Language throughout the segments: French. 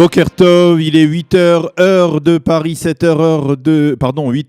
Boker Tov, il est 8h heure de Paris, 8h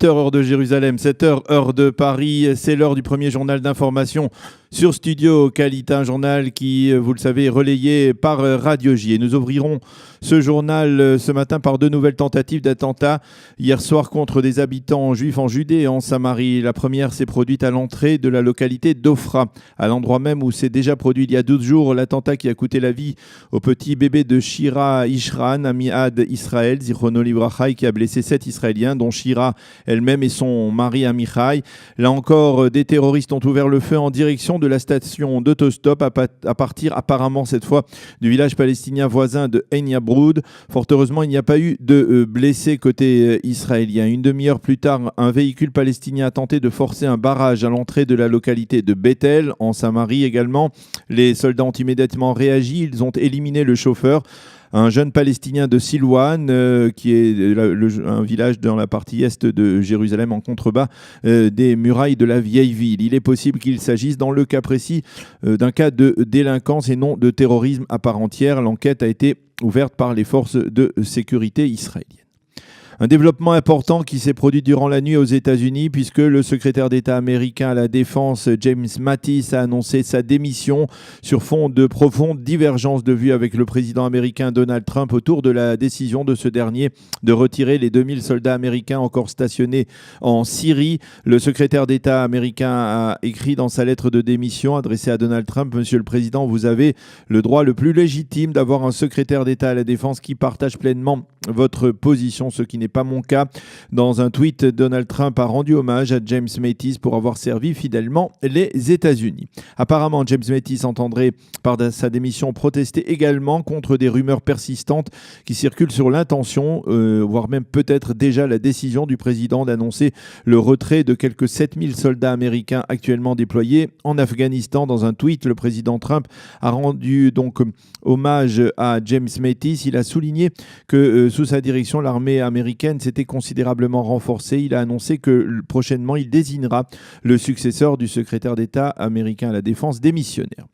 heure de Jérusalem, 7h heure de Paris. C'est l'heure du premier journal d'information sur Studio Qualité, un journal qui, vous le savez, est relayé par Radio J. Et nous ouvrirons ce journal ce matin par deux nouvelles tentatives d'attentat hier soir contre des habitants juifs en Judée et en Samarie. La première s'est produite à l'entrée de la localité d'Ofra, à l'endroit même où s'est déjà produit il y a 12 jours l'attentat qui a coûté la vie au petit bébé de Shira Ishran, Amiad Israël, Zichrono Livrachai, qui a blessé 7 Israéliens, dont Shira elle-même et son mari Amichai. Là encore, des terroristes ont ouvert le feu en direction de la station d'autostop à partir apparemment cette fois du village palestinien voisin de Ein Yabroud. Fort heureusement, il n'y a pas eu de blessés côté israélien. Une demi-heure plus tard, un véhicule palestinien a tenté de forcer un barrage à l'entrée de la localité de Bethel, en Samarie également. Les soldats ont immédiatement réagi, ils ont éliminé le chauffeur. Un jeune Palestinien de Silwan, qui est un village dans la partie est de Jérusalem en contrebas des murailles de la vieille ville. Il est possible qu'il s'agisse, dans le cas précis, d'un cas de délinquance et non de terrorisme à part entière. L'enquête a été ouverte par les forces de sécurité israéliennes. Un développement important qui s'est produit durant la nuit aux États-Unis, puisque le secrétaire d'État américain à la Défense, James Mattis, a annoncé sa démission sur fond de profondes divergences de vues avec le président américain Donald Trump autour de la décision de ce dernier de retirer les 2000 soldats américains encore stationnés en Syrie. Le secrétaire d'État américain a écrit dans sa lettre de démission adressée à Donald Trump: Monsieur le Président, vous avez le droit le plus légitime d'avoir un secrétaire d'État à la Défense qui partage pleinement votre position, ce qui n'est pas mon cas. Dans un tweet, Donald Trump a rendu hommage à James Mattis pour avoir servi fidèlement les États-Unis. Apparemment, James Mattis entendrait par sa démission protester également contre des rumeurs persistantes qui circulent sur l'intention, voire même peut-être déjà la décision du président d'annoncer le retrait de quelques 7000 soldats américains actuellement déployés en Afghanistan. Dans un tweet, le président Trump a rendu donc hommage à James Mattis. Il a souligné que sous sa direction, l'armée américaine s'était considérablement renforcée. Il a annoncé que prochainement, il désignera le successeur du secrétaire d'État américain à la Défense démissionnaire.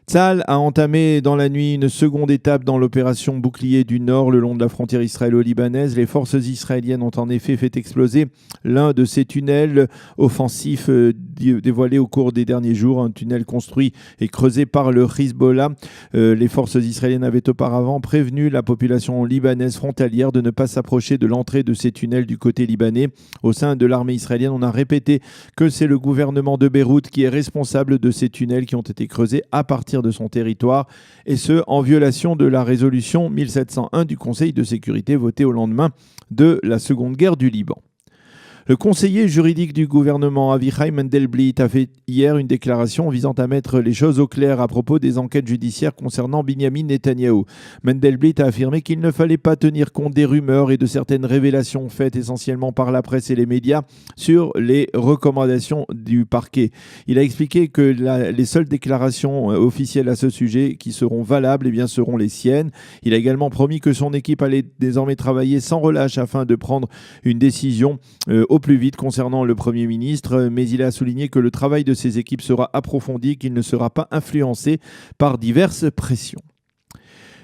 Tsahal a entamé dans la nuit une seconde étape dans l'opération Bouclier du Nord le long de la frontière israélo-libanaise. Les forces israéliennes ont en effet fait exploser l'un de ces tunnels offensifs dévoilés au cours des derniers jours. Un tunnel construit et creusé par le Hezbollah. Les forces israéliennes avaient auparavant prévenu la population libanaise frontalière de ne pas s'approcher de l'entrée de ces tunnels du côté libanais. Au sein de l'armée israélienne, on a répété que c'est le gouvernement de Beyrouth qui est responsable de ces tunnels qui ont été creusés à partir de son territoire, et ce en violation de la résolution 1701 du Conseil de sécurité votée au lendemain de la Seconde Guerre du Liban. Le conseiller juridique du gouvernement Avichai Mendelblit a fait hier une déclaration visant à mettre les choses au clair à propos des enquêtes judiciaires concernant Binyamin Netanyahou. Mendelblit a affirmé qu'il ne fallait pas tenir compte des rumeurs et de certaines révélations faites essentiellement par la presse et les médias sur les recommandations du parquet. Il a expliqué que les seules déclarations officielles à ce sujet qui seront valables seront les siennes. Il a également promis que son équipe allait désormais travailler sans relâche afin de prendre une décision au plus vite concernant le Premier ministre, mais il a souligné que le travail de ses équipes sera approfondi et qu'il ne sera pas influencé par diverses pressions.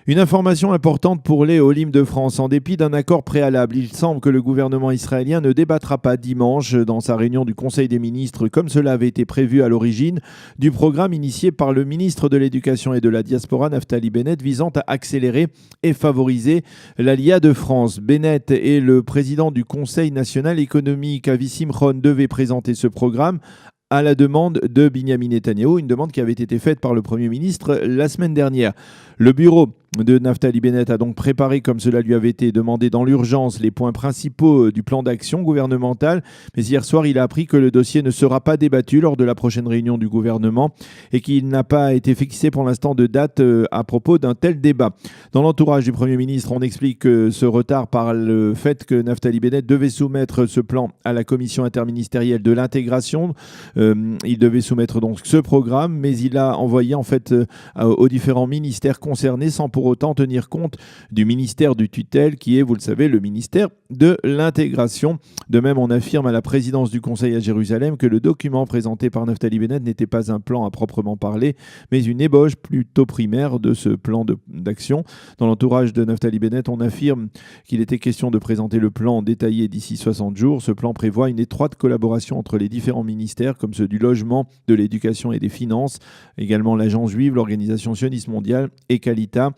Une information importante pour les Olim de France. En dépit d'un accord préalable, il semble que le gouvernement israélien ne débattra pas dimanche dans sa réunion du Conseil des ministres, comme cela avait été prévu à l'origine, du programme initié par le ministre de l'Éducation et de la Diaspora, Naftali Bennett, visant à accélérer et favoriser l'Aliyah de France. Bennett et le président du Conseil national économique, Avi Simchon, devaient présenter ce programme à la demande de Binyamin Netanyahou, une demande qui avait été faite par le Premier ministre la semaine dernière. Le bureau de Naftali Bennett a donc préparé, comme cela lui avait été demandé dans l'urgence, les points principaux du plan d'action gouvernemental. Mais hier soir, il a appris que le dossier ne sera pas débattu lors de la prochaine réunion du gouvernement et qu'il n'a pas été fixé pour l'instant de date à propos d'un tel débat. Dans l'entourage du Premier ministre, on explique ce retard par le fait que Naftali Bennett devait soumettre ce plan à la commission interministérielle de l'intégration. Il devait soumettre donc ce programme, mais il a envoyé en fait aux différents ministères concernés sans pour pour autant tenir compte du ministère du tutelle qui est, vous le savez, le ministère de l'intégration. De même, on affirme à la présidence du Conseil à Jérusalem que le document présenté par Naftali Bennett n'était pas un plan à proprement parler, mais une ébauche plutôt primaire de ce plan d'action. Dans l'entourage de Naftali Bennett, on affirme qu'il était question de présenter le plan détaillé d'ici 60 jours. Ce plan prévoit une étroite collaboration entre les différents ministères, comme ceux du logement, de l'éducation et des finances, également l'Agence juive, l'Organisation sioniste mondiale et Kalita,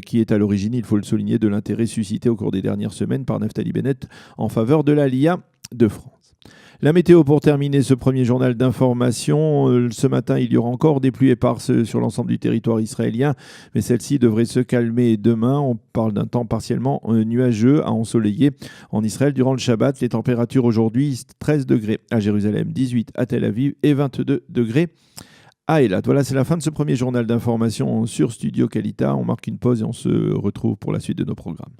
qui est à l'origine, il faut le souligner, de l'intérêt suscité au cours des dernières semaines par Naftali Bennett en faveur de l'Aliyah de France. La météo pour terminer ce premier journal d'information. Ce matin, il y aura encore des pluies éparses sur l'ensemble du territoire israélien, mais celles-ci devraient se calmer demain. On parle d'un temps partiellement nuageux à ensoleillé en Israël durant le Shabbat. Les températures aujourd'hui, 13 degrés à Jérusalem, 18 à Tel Aviv et 22 degrés à Eilat. Voilà, c'est la fin de ce premier journal d'information sur Studio Kalita. On marque une pause et on se retrouve pour la suite de nos programmes.